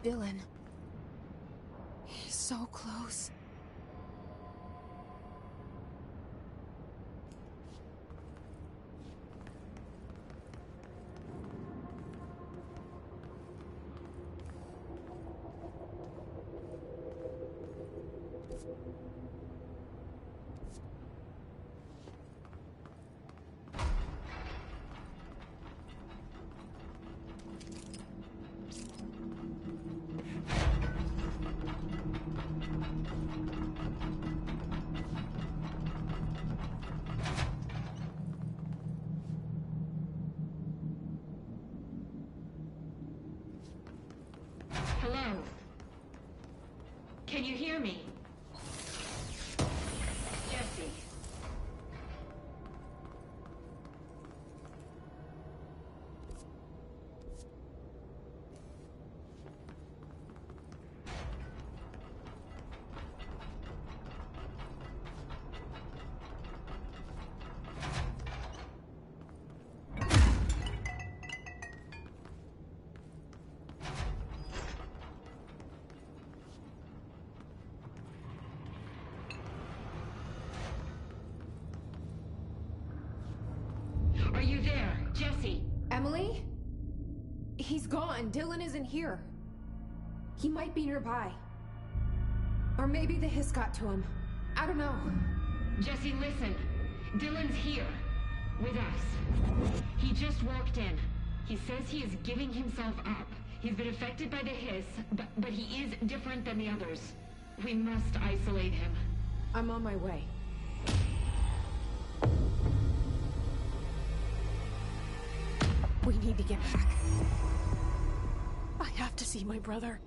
Dylan. He's so close. Hello? Can you hear me? Jesse. Are you there, Jesse? Emily? He's gone. Dylan isn't here. He might be nearby. Or maybe the hiss got to him. I don't know. Jesse, listen. Dylan's here. With us. He just walked in. He says he is giving himself up. He's been affected by the hiss, but he is different than the others. We must isolate him. I'm on my way. We need to get back. I have to see my brother.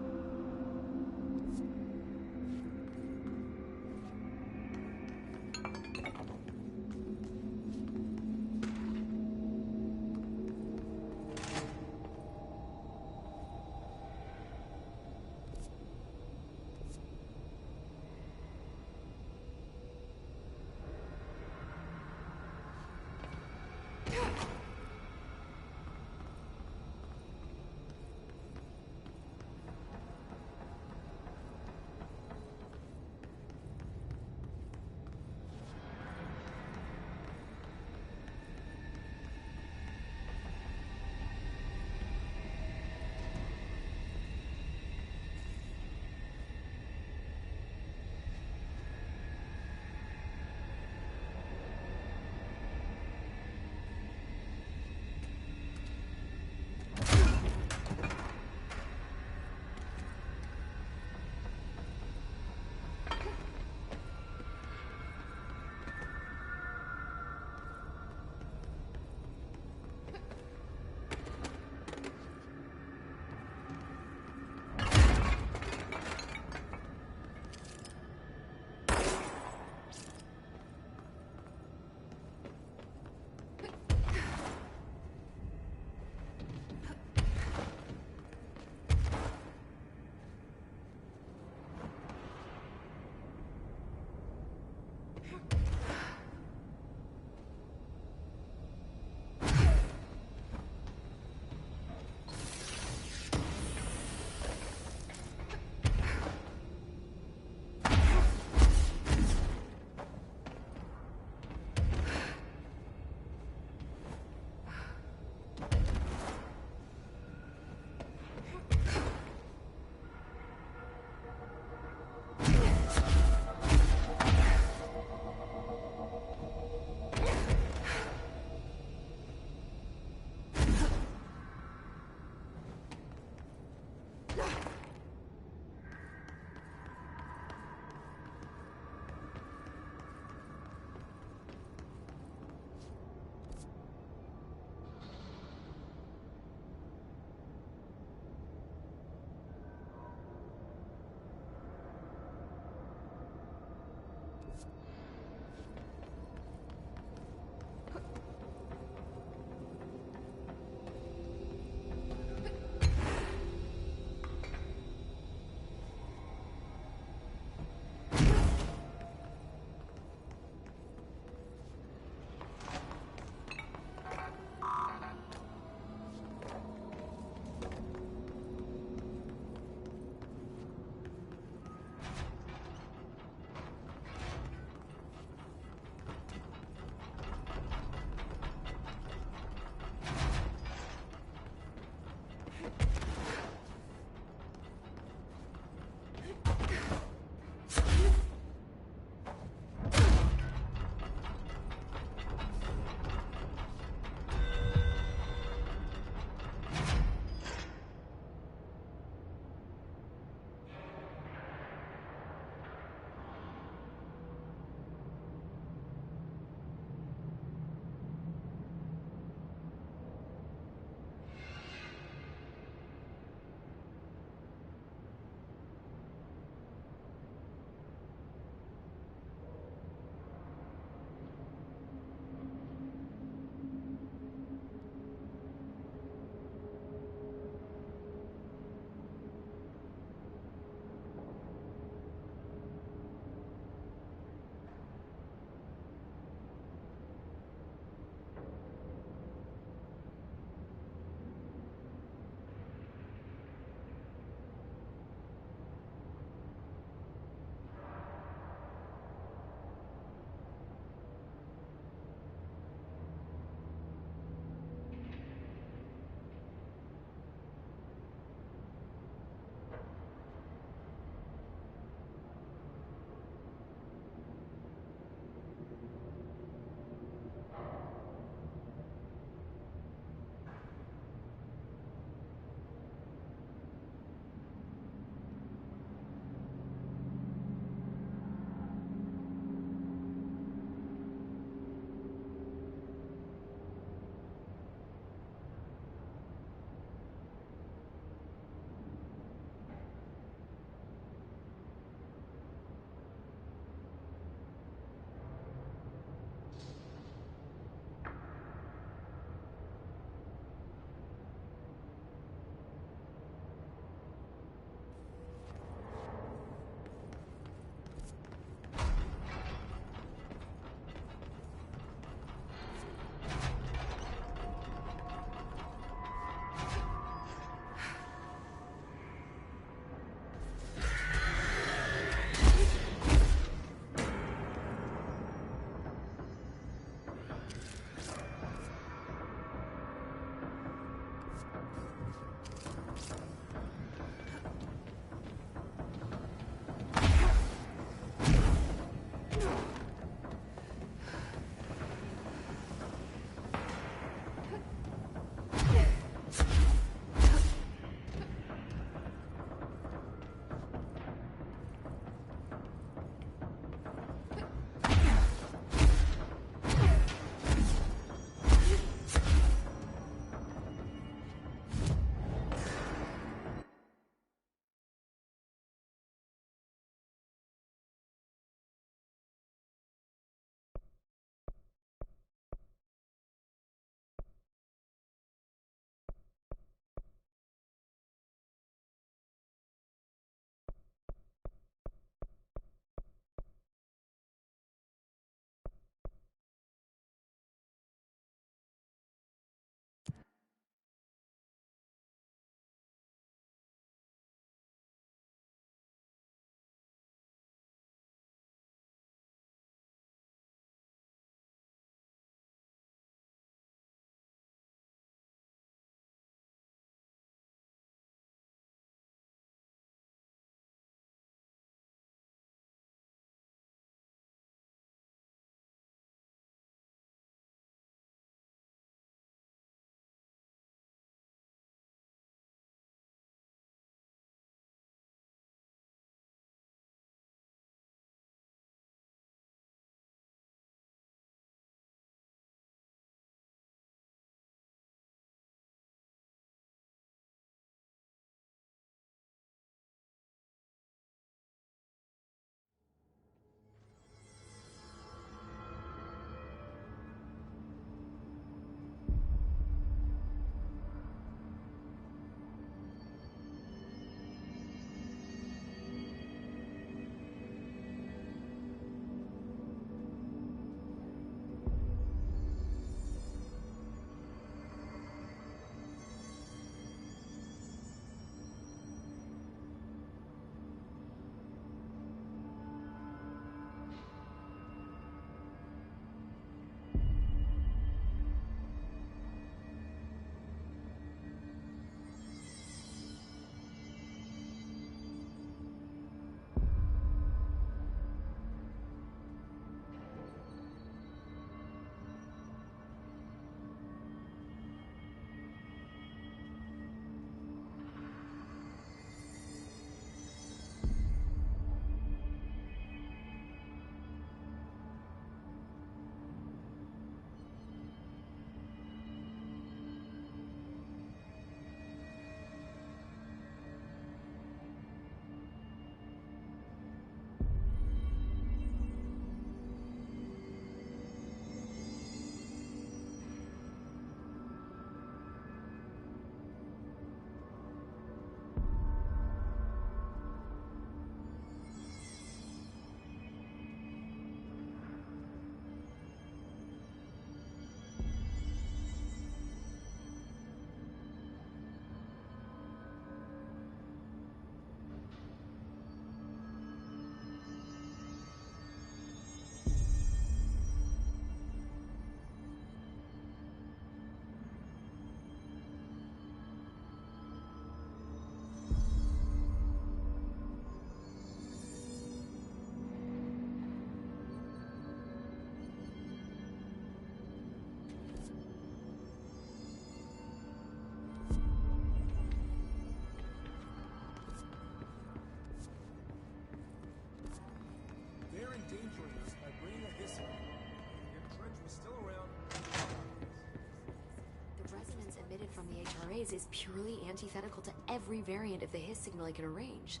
phrase is purely antithetical to every variant of the Hiss signal I can arrange.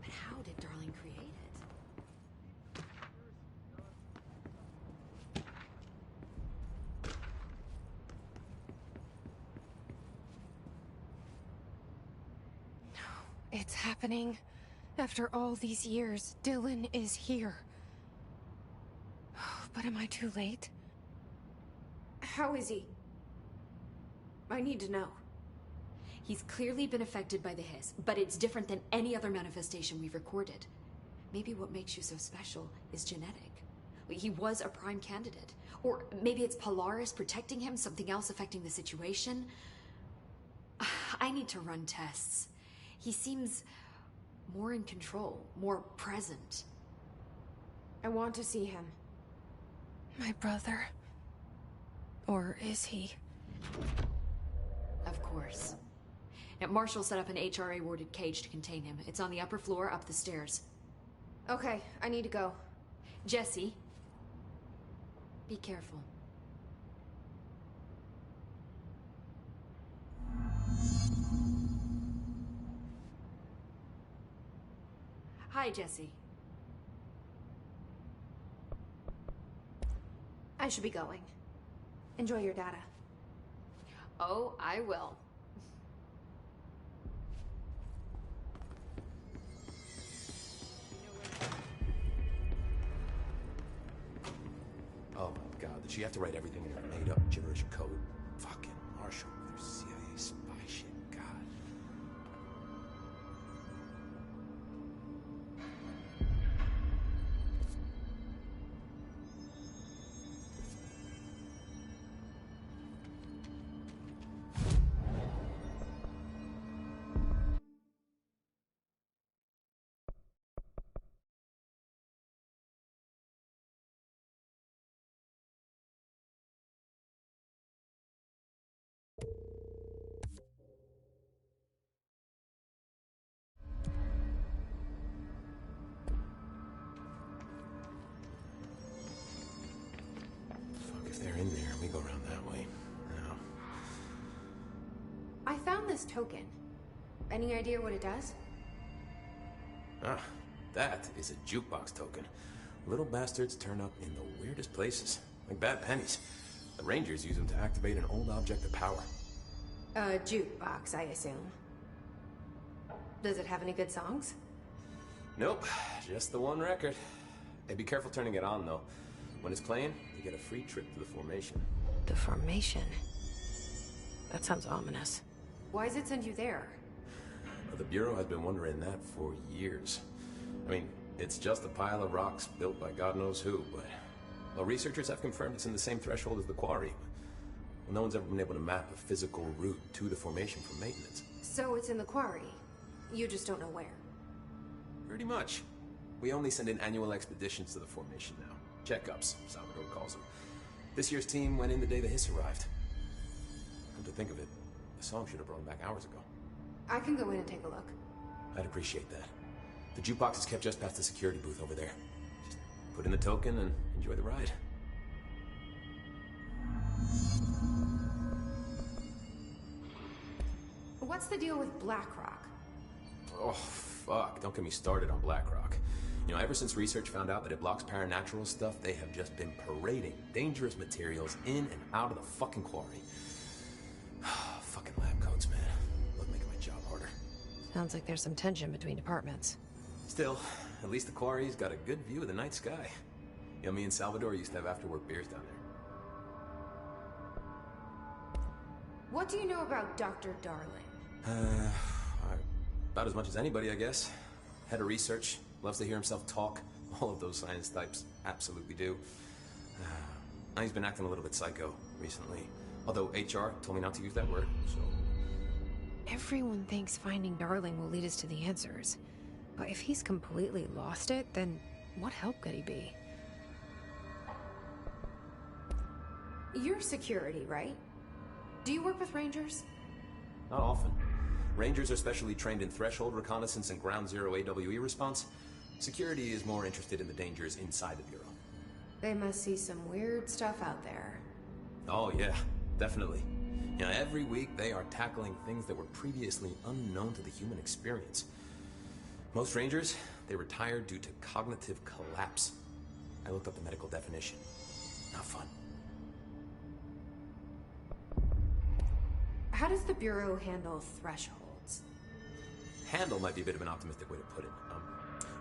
But how did Darling create it? It's happening. After all these years, Dylan is here. But am I too late? How is he? I need to know. He's clearly been affected by the Hiss, but it's different than any other manifestation we've recorded. Maybe what makes you so special is genetic. He was a prime candidate. Or maybe it's Polaris protecting him, something else affecting the situation. I need to run tests. He seems more in control, more present. I want to see him. My brother. Or is he? Of course. Now, Marshall set up an HRA-warded cage to contain him. It's on the upper floor, up the stairs. Okay, I need to go. Jesse, be careful. Hi, Jesse. I should be going. Enjoy your data. Oh, I will. Oh my god, did she have to write everything in a made-up gibberish code? Fucking Marshall with her CIA spy shit, god. If they're in there, we go around that way. No. I found this token. Any idea what it does? Ah, that is a jukebox token. Little bastards turn up in the weirdest places, like bad pennies. The Rangers use them to activate an old object of power. A jukebox, I assume. Does it have any good songs? Nope, just the one record. Hey, be careful turning it on, though. When it's playing, you get a free trip to the formation. The formation? That sounds ominous. Why does it send you there? Well, the Bureau has been wondering that for years. I mean, it's just a pile of rocks built by God knows who, but... Well, researchers have confirmed it's in the same threshold as the quarry. Well, no one's ever been able to map a physical route to the formation for maintenance. So it's in the quarry. You just don't know where. Pretty much. We only send in annual expeditions to the formation now. Checkups, Salvador calls them. This year's team went in the day the Hiss arrived. Come to think of it, the song should have brought him back hours ago. I can go in and take a look. I'd appreciate that. The jukebox is kept just past the security booth over there. Just put in the token and enjoy the ride. What's the deal with BlackRock? Oh, fuck. Don't get me started on BlackRock. You know, ever since research found out that it blocks paranatural stuff, they have just been parading dangerous materials in and out of the fucking quarry. Fucking lab coats, man. Love making my job harder. Sounds like there's some tension between departments. Still, at least the quarry's got a good view of the night sky. You know, me and Salvador used to have after-work beers down there. What do you know about Dr. Darling? About as much as anybody, I guess. Head of research. Loves to hear himself talk. All of those science types absolutely do. He's been acting a little bit psycho recently. Although HR told me not to use that word, so... Everyone thinks finding Darling will lead us to the answers. But if he's completely lost it, then what help could he be? You're security, right? Do you work with Rangers? Not often. Rangers are specially trained in threshold reconnaissance and ground zero AWE response. Security is more interested in the dangers inside the Bureau. They must see some weird stuff out there. Oh yeah, definitely. You You know, every week they are tackling things that were previously unknown to the human experience. Most Rangers, they retire due to cognitive collapse. I looked up the medical definition. Not fun. How does the Bureau handle thresholds? Handle might be a bit of an optimistic way to put it.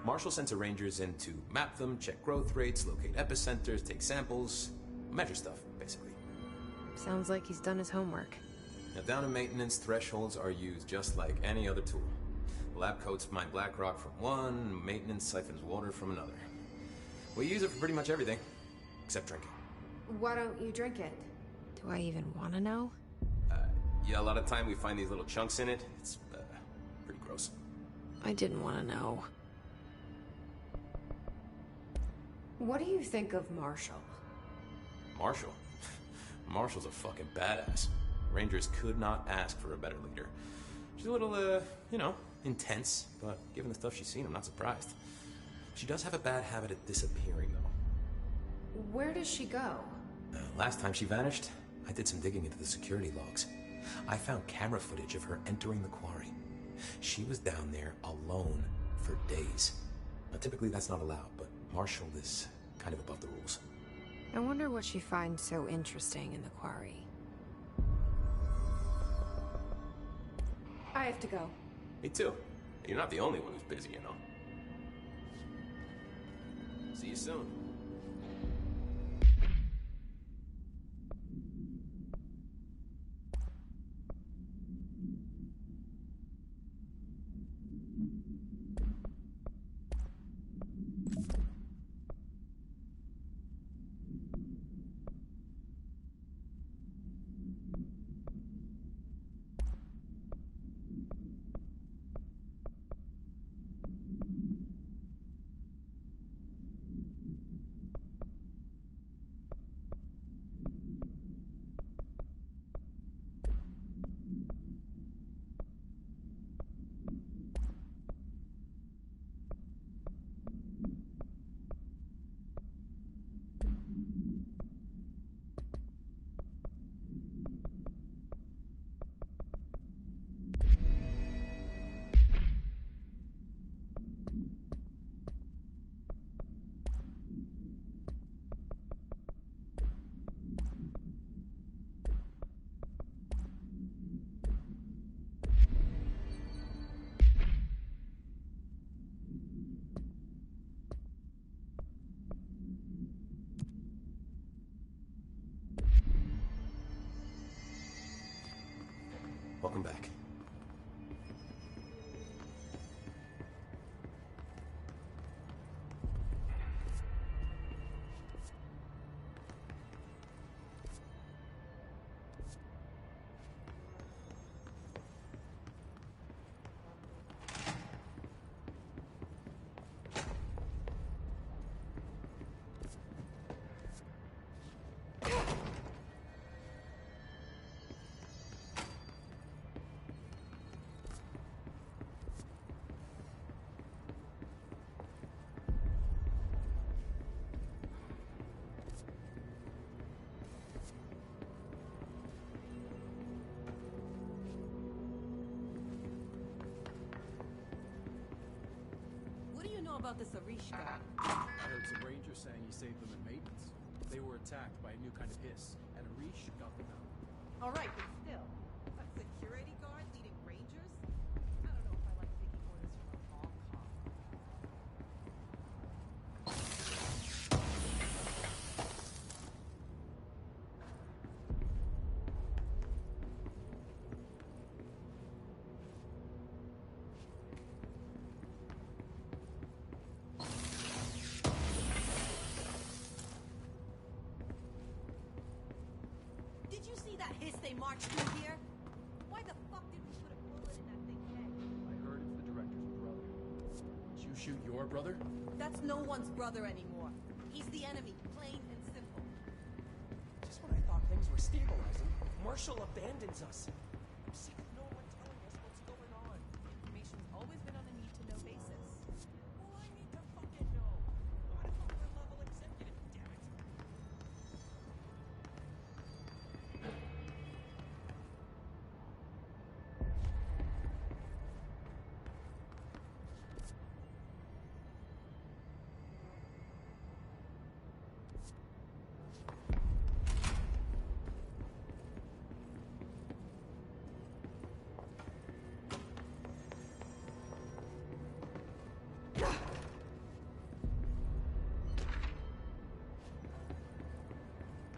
Marshall sends her Rangers in to map them, check growth rates, locate epicenters, take samples, measure stuff, basically. Sounds like he's done his homework. Now, down in maintenance, thresholds are used just like any other tool. The lab coats mine black rock from one, maintenance siphons water from another. We use it for pretty much everything, except drinking. Why don't you drink it? Do I even want to know? Yeah, a lot of time we find these little chunks in it. It's pretty gross. I didn't want to know. What do you think of Marshall? Marshall? Marshall's a fucking badass. Rangers could not ask for a better leader. She's a little, intense, but given the stuff she's seen, I'm not surprised. She does have a bad habit of disappearing, though. Where does she go? Last time she vanished, I did some digging into the security logs. I found camera footage of her entering the quarry. She was down there alone for days. Now, typically that's not allowed, but Marshall is kind of above the rules. I wonder what she finds so interesting in the quarry. I have to go. Me too. You're not the only one who's busy, you know. See you soon. Welcome back. About this Arish guy? I heard some rangers saying he saved them in maintenance. They were attacked by a new kind of hiss, and Arish got them out. All right, but still, a security guard leading rangers? I don't know if I like taking orders from a mall cop. Did you see that hiss they marched through here? Why the fuck did we put a bullet in that thing's head? I heard it's the director's brother. Did you shoot your brother? That's no one's brother anymore. He's the enemy, plain and simple. Just when I thought things were stabilizing, Marshall abandons us. I'm sick of no one telling us what's going on. Information's always been on a need-to-know basis. Well, I need to fucking know. Not if I'm their level executive, damn it.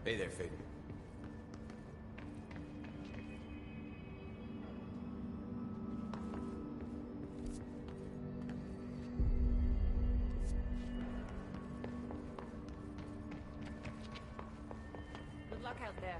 Hey there, Faden. Good luck out there.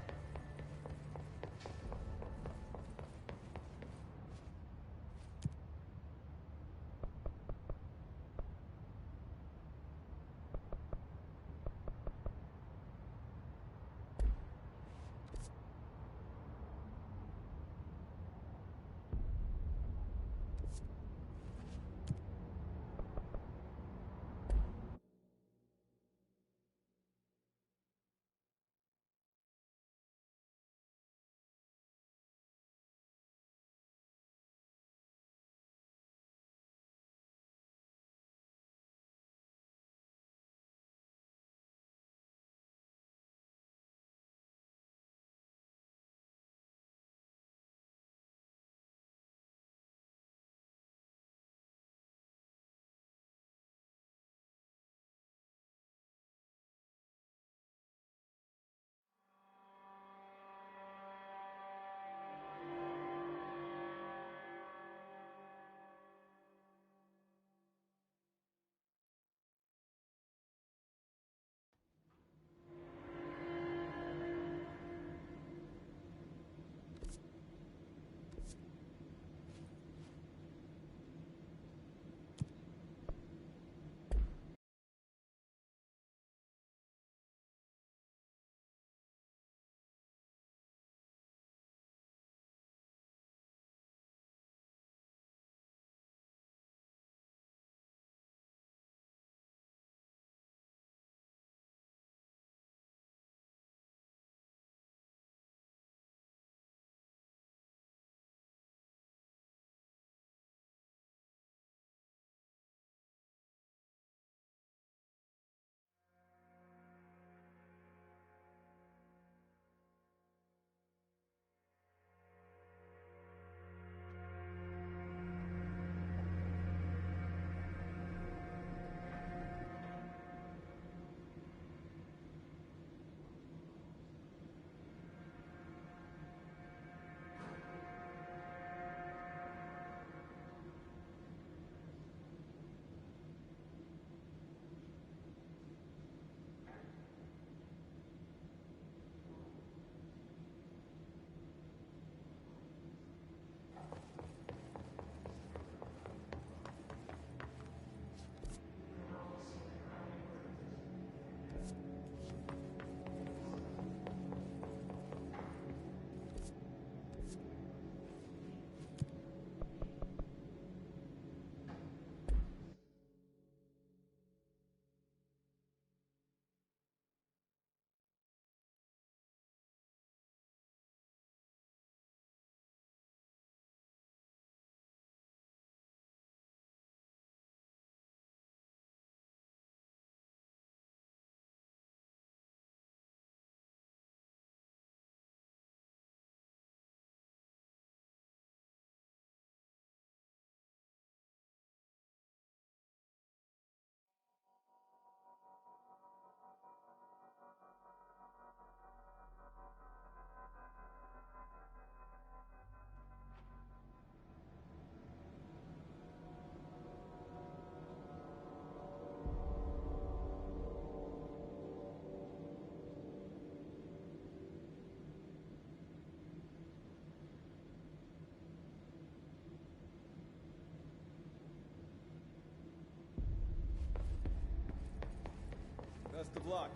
Best of luck.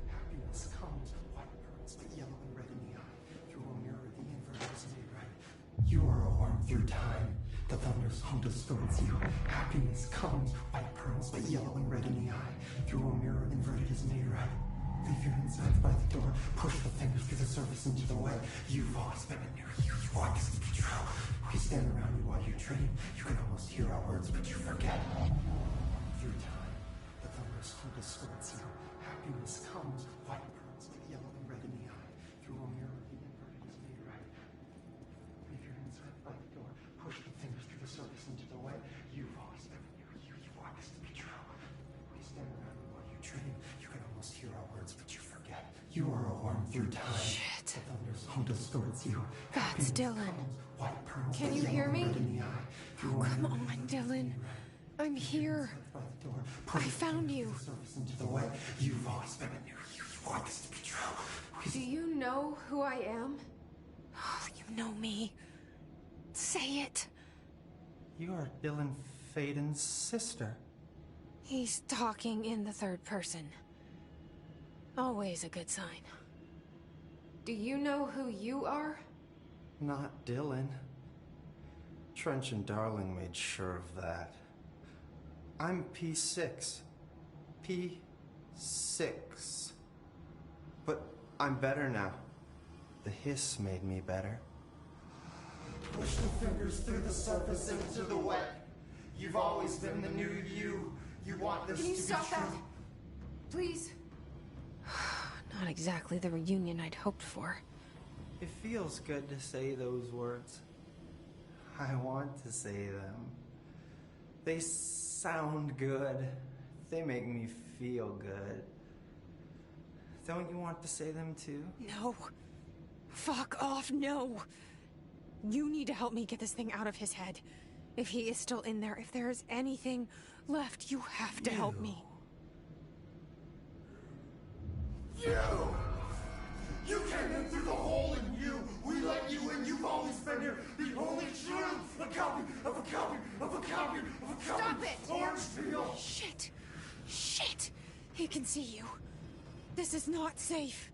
Happiness comes, white pearls, but yellow and red in the eye. Through a mirror, the inverter is made right. You are a worm through time. The thunder's home distorts you. Happiness comes, white pearls, but yellow and red in the eye. Through a mirror, inverted is made right. Leave your insides by the door. Push the fingers through the surface into the way. You've always been near you. You want this to be true. We stand around you while you dream. You can almost hear our words, but you forget. are warm through time. Shit. The thunder's home distorts you. That's Dylan. White pearls Can with you yellow hear me? red in the eye. Through a Come mirror on, Dylan. I'm here. by the door. I found you. Surface into the wet. You've always been a new you. You want this to be true. Do you know who I am? You know me. Say it. You are Dylan Faden's sister. He's talking in the third person. Always a good sign. Do you know who you are? Not Dylan. Trench and Darling made sure of that. I'm P6. P6. But I'm better now. The hiss made me better. Push the fingers through the surface into the wet. You've always been the new you. You want this Can you to be stop true. that? Please? Not exactly the reunion I'd hoped for. It feels good to say those words. I want to say them. They sound good. They make me feel good. Don't you want to say them too? No. Fuck off, no. You need to help me get this thing out of his head. If he is still in there, if there is anything left, you have to help me. You! You came in through the hole in you! We let you in, you've always been here! The only truth! A copy of a copy of a copy of a copy! Stop it! Orange peel! Shit. Shit. He can see you. This is not safe.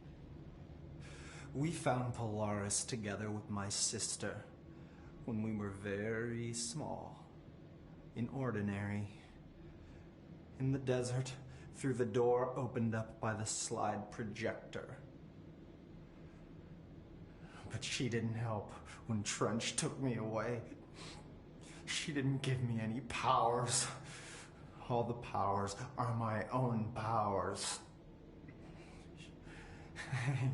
We found Polaris together with my sister when we were very small, in Ordinary, in the desert, through the door opened up by the slide projector. But she didn't help when Trench took me away. She didn't give me any powers. All the powers are my own powers.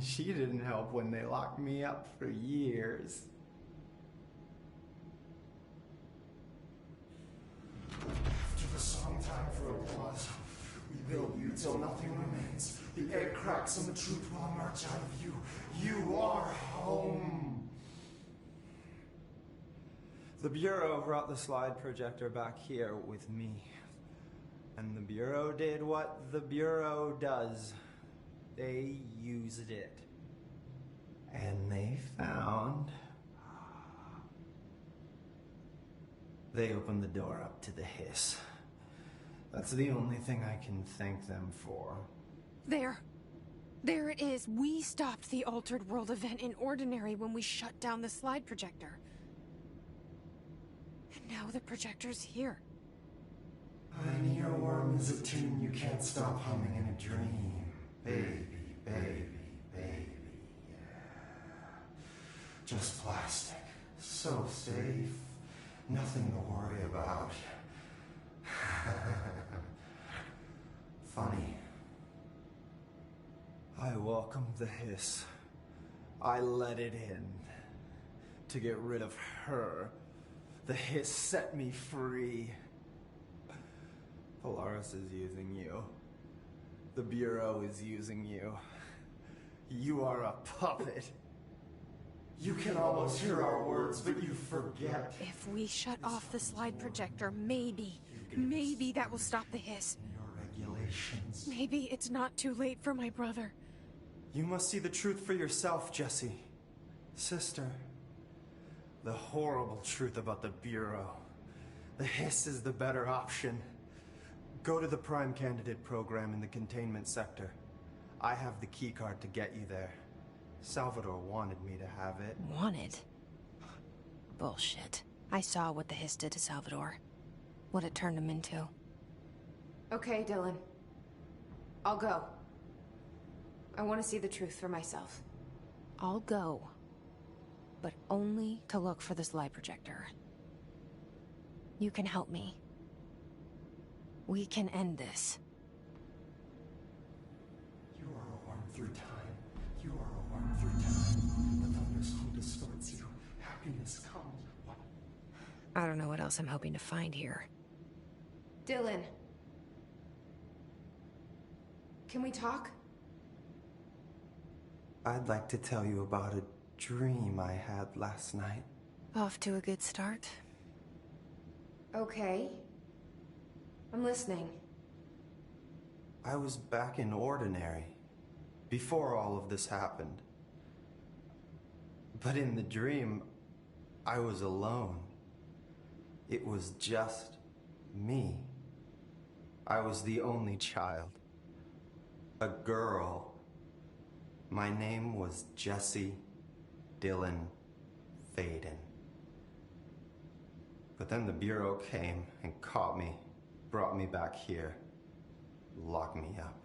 She didn't help when they locked me up for years. After the song time for applause, we build you till nothing remains. The egg cracks and the truth will emerge out of you. You are home. The Bureau brought the slide projector back here with me. And the Bureau did what the Bureau does. They used it. And they found... They opened the door up to the hiss. That's the only thing I can thank them for. There. There it is. We stopped the Altered World event in Ordinary when we shut down the slide projector. And now the projector's here. An earworm is a tune you can't stop humming in a dream. Baby, baby, baby, yeah. Just plastic. So safe. Nothing to worry about. Funny. I welcomed the hiss. I let it in. To get rid of her. The hiss set me free. Polaris is using you. The Bureau is using you. You are a puppet. You can almost hear our words, but you forget. If we shut off the slide projector, maybe that will stop the hiss. Your regulations. Maybe it's not too late for my brother. You must see the truth for yourself, Jessie. Sister. The horrible truth about the Bureau. The hiss is the better option. Go to the Prime Candidate program in the containment sector. I have the keycard to get you there. Salvador wanted me to have it. Wanted? Bullshit. I saw what the hiss did to Salvador. What it turned him into. Okay, Dylan. I'll go. I want to see the truth for myself. I'll go. But only to look for the slide projector. You can help me. We can end this. You are a worm through time. You are a worm through time. The thunder's home distorts you. Happiness comes. What? I don't know what else I'm hoping to find here. Dylan. Can we talk? I'd like to tell you about a dream I had last night. Off to a good start. Okay. I'm listening. I was back in Ordinary, before all of this happened. But in the dream, I was alone. It was just me. I was the only child. A girl. My name was Jesse Dylan Faden. But then the Bureau came and caught me, brought me back here, locked me up.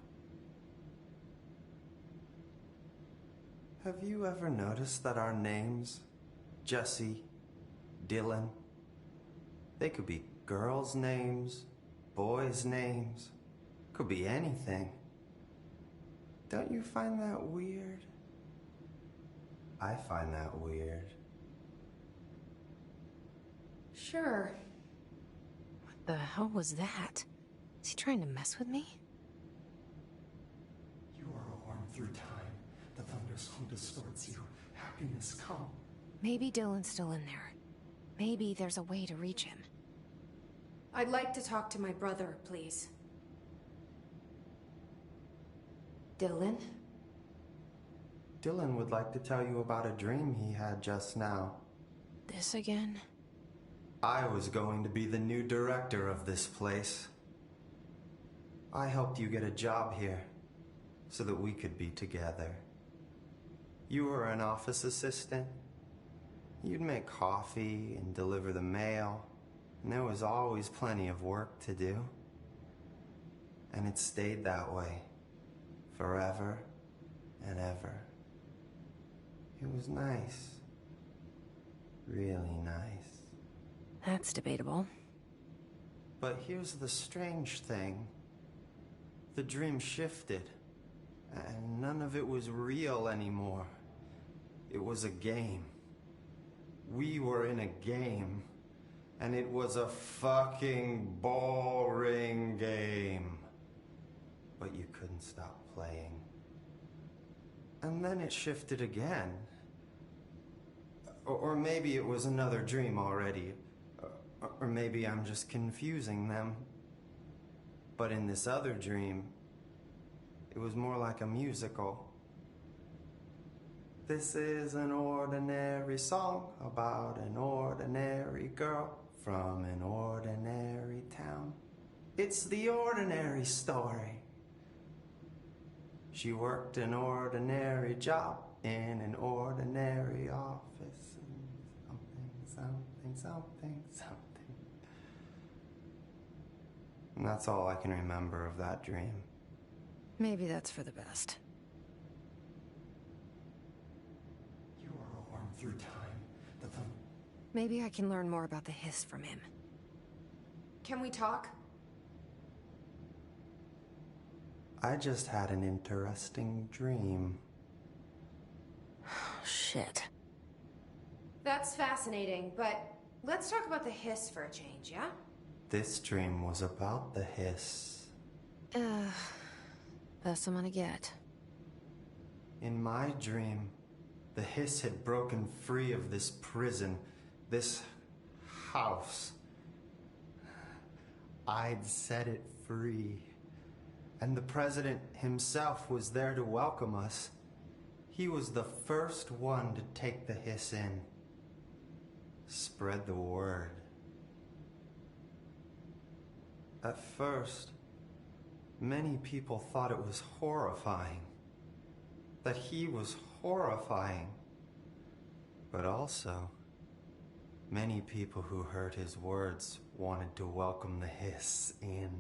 Have you ever noticed that our names, Jesse, Dylan, they could be girls' names, boys' names, could be anything. Don't you find that weird? I find that weird. Sure. What the hell was that? Is he trying to mess with me? You are a worm through time. The thunderstorm distorts you. Happiness come. Maybe Dylan's still in there. Maybe there's a way to reach him. I'd like to talk to my brother, please. Dylan? Dylan would like to tell you about a dream he had just now. This again? I was going to be the new director of this place. I helped you get a job here, so that we could be together. You were an office assistant. You'd make coffee and deliver the mail, and there was always plenty of work to do. And it stayed that way, forever and ever. It was nice. Really nice. That's debatable. But here's the strange thing. The dream shifted, and none of it was real anymore. It was a game. We were in a game, and it was a fucking boring game. But you couldn't stop playing. And then it shifted again. Or maybe it was another dream already. Or maybe I'm just confusing them. But in this other dream, it was more like a musical. This is an ordinary song about an ordinary girl from an ordinary town. It's the ordinary story. She worked an ordinary job in an ordinary office. Something. And that's all I can remember of that dream. Maybe that's for the best. You are a worm through time. The Maybe I can learn more about the hiss from him. Can we talk? I just had an interesting dream. Shit. That's fascinating, but let's talk about the hiss for a change, yeah? This dream was about the hiss. Best I'm gonna get. In my dream, the hiss had broken free of this prison, this house. I'd set it free. And the president himself was there to welcome us. He was the first one to take the hiss in. Spread the word. At first, many people thought it was horrifying. That he was horrifying. But also, many people who heard his words wanted to welcome the hiss in.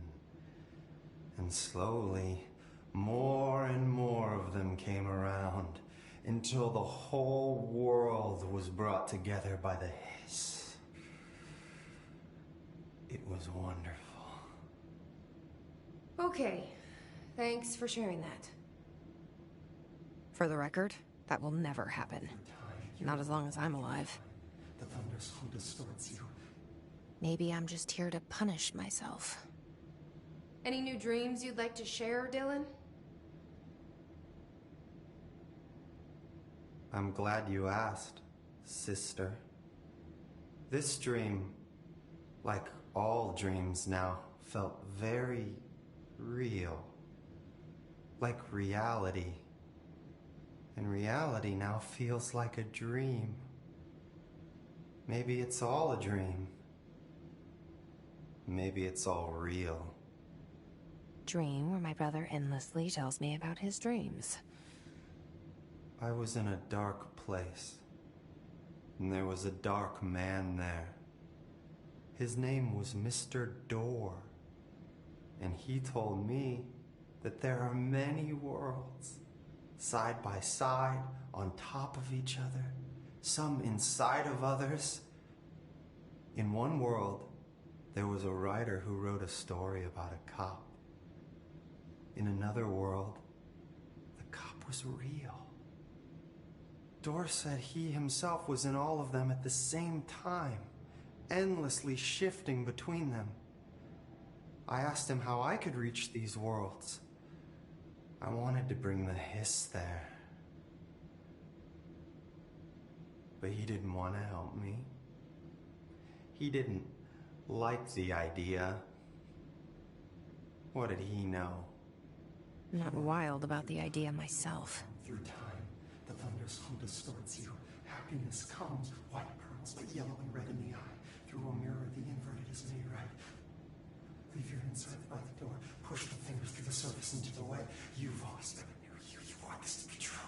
And slowly, more and more of them came around, until the whole world was brought together by the hiss. It was wonderful. Okay. Thanks for sharing that. For the record, that will never happen. Not as long as I'm alive. The thunderstorm distorts you. Maybe I'm just here to punish myself. Any new dreams you'd like to share, Dylan? I'm glad you asked, sister. This dream, like all dreams now, felt very real. Like reality. And reality now feels like a dream. Maybe it's all a dream. Maybe it's all real. Dream where my brother endlessly tells me about his dreams. I was in a dark place, and there was a dark man there. His name was Mr. Door, and he told me that there are many worlds, side by side, on top of each other, some inside of others. In one world, there was a writer who wrote a story about a cop. In another world, the cop was real. Door said he himself was in all of them at the same time, endlessly shifting between them. I asked him how I could reach these worlds. I wanted to bring the hiss there. But he didn't want to help me. He didn't like the idea. What did he know? Not wild about the idea myself. Through time, the thunder's hum distorts you. Happiness comes, white pearls, but yellow and red in the eye. Through a mirror, the inverted is made right. Leave your inside by the door. Push the fingers through the surface into the way. You've always been near you. You want this to be true.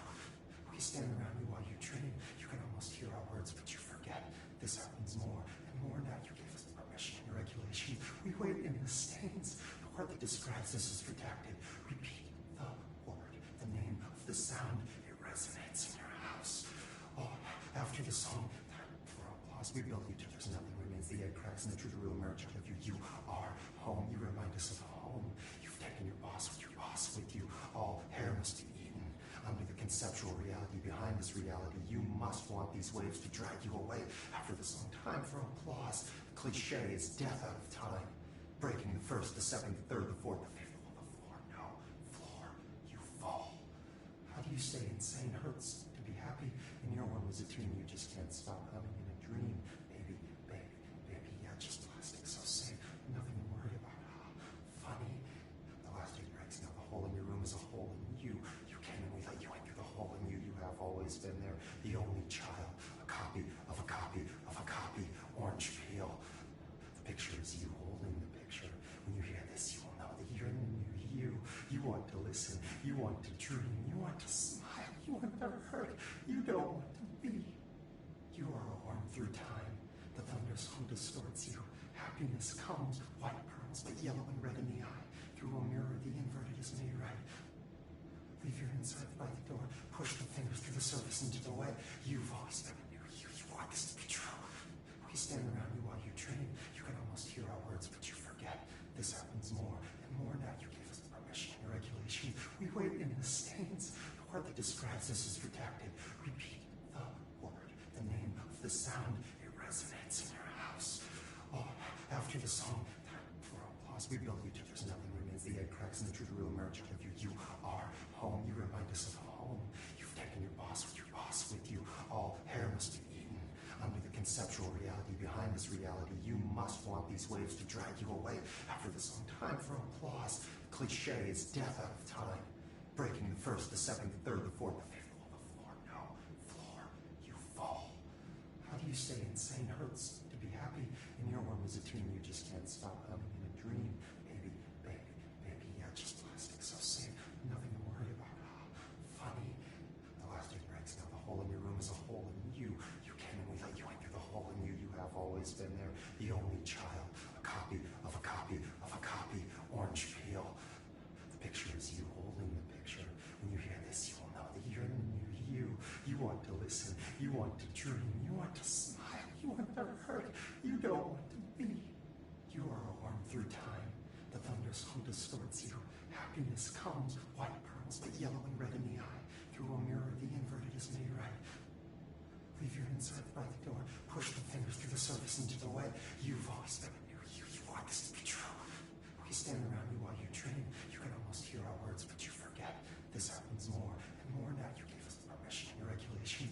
We stand around you while you dream. You can almost hear our words, but you forget. This happens more and more now. You gave us the permission and regulation. We wait in the stains. The word that describes this is redacted. Repeat the word, the name of the sound. It resonates in your house. Oh, after the song, for applause, we build you till there's nothing remains. The egg cracks and the truth will emerge out of you. You are home. You remind us of home. You've taken your boss with you. All hair must be eaten. Under the conceptual reality behind this reality, you must want these waves to drag you away. After the song, time for applause. The cliche is death out of time. Breaking the first, the second, the third, the fourth, the fifth. On the floor, no. Floor, you fall. How do you stay insane? Hurts to be happy. In your one was a tune you just can't stop humming in a dream. Baby, baby, baby, yeah, just plastic, so safe. Nothing to worry about. Funny. The last eight breaks now. The hole in your room is a hole in you. You came and we let you in through the hole in you. You have always been there. The only child. A copy of a copy of a copy. Orange peel. The picture is you holding the picture. When you hear this, you will know that you're in the new you. You want to listen. You want to dream. You want to smile. You want to hurt. You don't want to be. You are a worm through time. The thunder's hum distorts you. Happiness comes, white pearls, but yellow and red in the eye. Through a mirror, the inverted is made right. Leave your inside by the door. Push the fingers through the surface into the way. You've always been near you. You want this to be true. We stand around you while you dream. You can almost hear our words, but you forget. This happens more and more now. You gave us the permission and regulation. We wait in the stains. The word that describes this is redacted. Repeat the word, the name of the sound. It resonates in your house. Oh, after the song, time for applause. We build you till there's nothing remains. The egg cracks and the truth will emerge out of you. You are home. You remind us of home. You've taken your boss with you. All hair must be eaten. Under the conceptual reality behind this reality, you must want these waves to drag you away. After the song, time for applause. The cliche is death out of time. Breaking the first, the second, the third, the fourth, the fifth. On the floor, no. Floor, you fall. How do you stay insane? Hurts to be happy. In your one was a tune you just can't stop humming in a dream. Baby, baby, baby, yeah, just plastic, so safe. Nothing to worry about. Funny. The last eight breaks now. The hole in your room is a hole in you. You came and we let you in through the hole in you. You have always been there. The only child. A copy of a copy of a copy. Orange peel. The picture is you holding the picture. When you hear this, you will know that you're in the new you. You want to listen. You want to dream. You want to smile. You want to hurt. You don't want to be. You are a worm through time. The thunder's hum distorts you. Happiness comes, white pearls, but yellow and red in the eye. Through a mirror, the inverted is made right. Leave your inside by the door. Push the fingers through the surface into the way. You've always been near you. You want this to be true. We stand around you while you dream. You can almost hear our words, but you forget. This happens more and more now. You gave us the permission and regulation.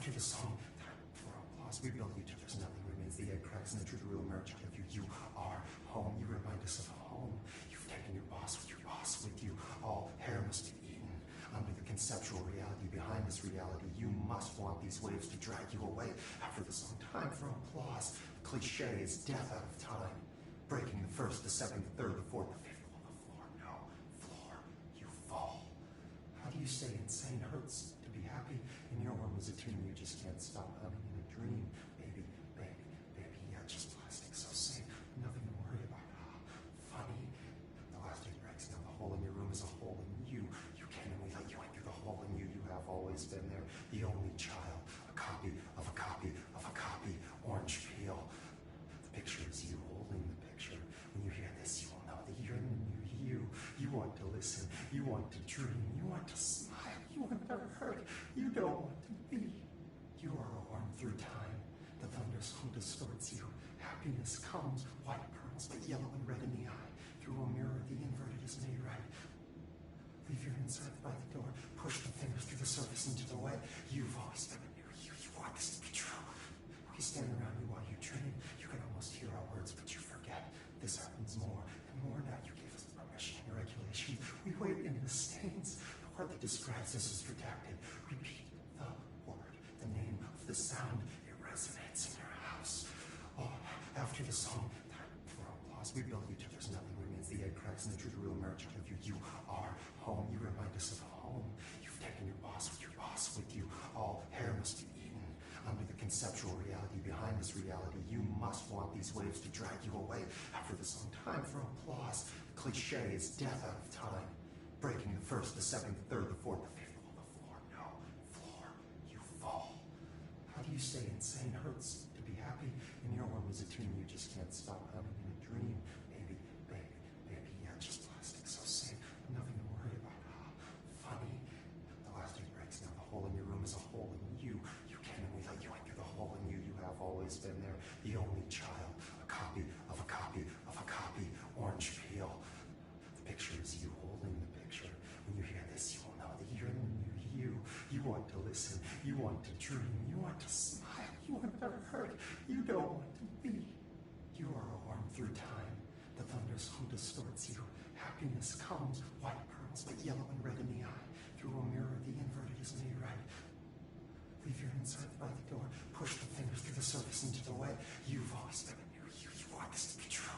After the song, for applause, we build you till there's nothing remains. The egg cracks and the truth will emerge out of you. You are home. You remind us of home. You've taken your boss with you. All hair must be eaten. Under the conceptual reality behind this reality, you must want these waves to drag you away. After the song, time for applause. The cliche is death out of time. Breaking the first, the second, the third, the fourth, the fifth. On the floor, no. Floor, you fall. How do you say insane hurts to be happy? In your world as a teen, you just can't stop humming in a dream. Baby, baby, baby, yeah, just plastic, so safe. Nothing to worry about. Funny. The last day breaks now. The hole in your room is a hole in you. You came and we let you in through the hole in you. You have always been there. The only child. A copy of a copy of a copy. Orange peel. The picture is you holding the picture. When you hear this, you will know that you're in the new you. You want to listen. You want to dream. You want to smile. You want to hurt. You don't want to be. You are a worm through time. The thunderstorm distorts you. Happiness comes, white pearls, but yellow and red in the eye. Through a mirror, the inverted is made right. Leave your inside by the door. Push the fingers through the surface into the way. You've always been a new you. You want this to be true. We stand around you while you dream. You can almost hear our words, but you forget. This happens more and more now. You gave us the permission and regulation. We wait in the stains. The word that describes this is redacted. Repeat the word, the name of the sound. It resonates in your house. Oh, after the song, for applause, we build you till there's nothing remains. The egg cracks and the truth will emerge out of you. You are home. You remind us of home. You've taken your boss with you. All hair must be eaten. Under the conceptual reality behind this reality, you must want these waves to drag you away. After the song, time for applause. The cliche is death out of time. Breaking the first, the second, the third, the fourth, the fifth. On the floor, no. Floor, you fall. How do you say insane hurts to be happy? In your world as a teen, you just can't stop humming in a dream. Baby, baby, baby, yeah, just plastic, so safe. Nothing to worry about. Funny. The last day breaks now. The hole in your room is a hole in you. You came and we let you in through the hole in you. You have always been there. The only child. A copy of a copy of a copy. Orange peel. The picture is you holding the picture. When you hear this, you will know that you're in the new you. You want to listen. You want to dream. You want to smile. You want to hurt. You don't want to be. You are a worm through time. The thunderstorm distorts you. Happiness comes, white pearls, but yellow and red in the eye. Through a mirror, the inverted is made right. Leave your inside by the door. Push the fingers through the surface into the way. You've always been a new you. You want this to be true.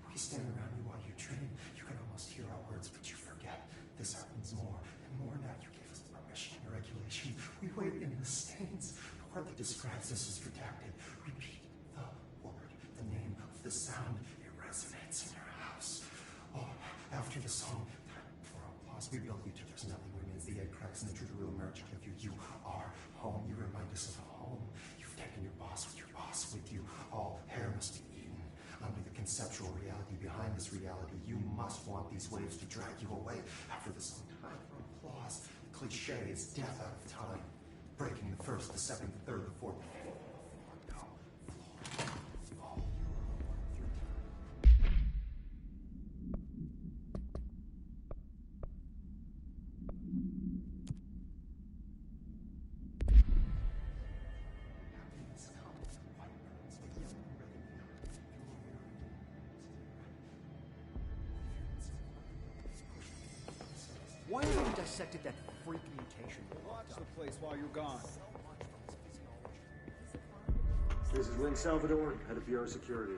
We stand around you while you dream. You can almost hear our words, but you forget. This happens more and more now. You gave us the permission and regulation. We wait in the stains. The word that describes this is redacted. Repeat the word, the name of the sound. It resonates in your house. Oh, after the song, for applause, we build you till there's nothing remains. The egg cracks and the truth will emerge out of you. You are home. You remind us of home. You've taken your boss with you. All hair must be eaten. Under the conceptual reality behind this reality, you must want these waves to drag you away. After the song, time for applause. The cliche is death out of time. Breaking the first, the second, the third, the fourth, the fifth. No. Floor. Fall. You are a worm through time. Happiness comes, white pearls, but yellow and red in the eye. Through a mirror, the Why haven't you dissected that freak mutation? Watch the place while you're gone. This is Win Salvador, head of Bureau Security.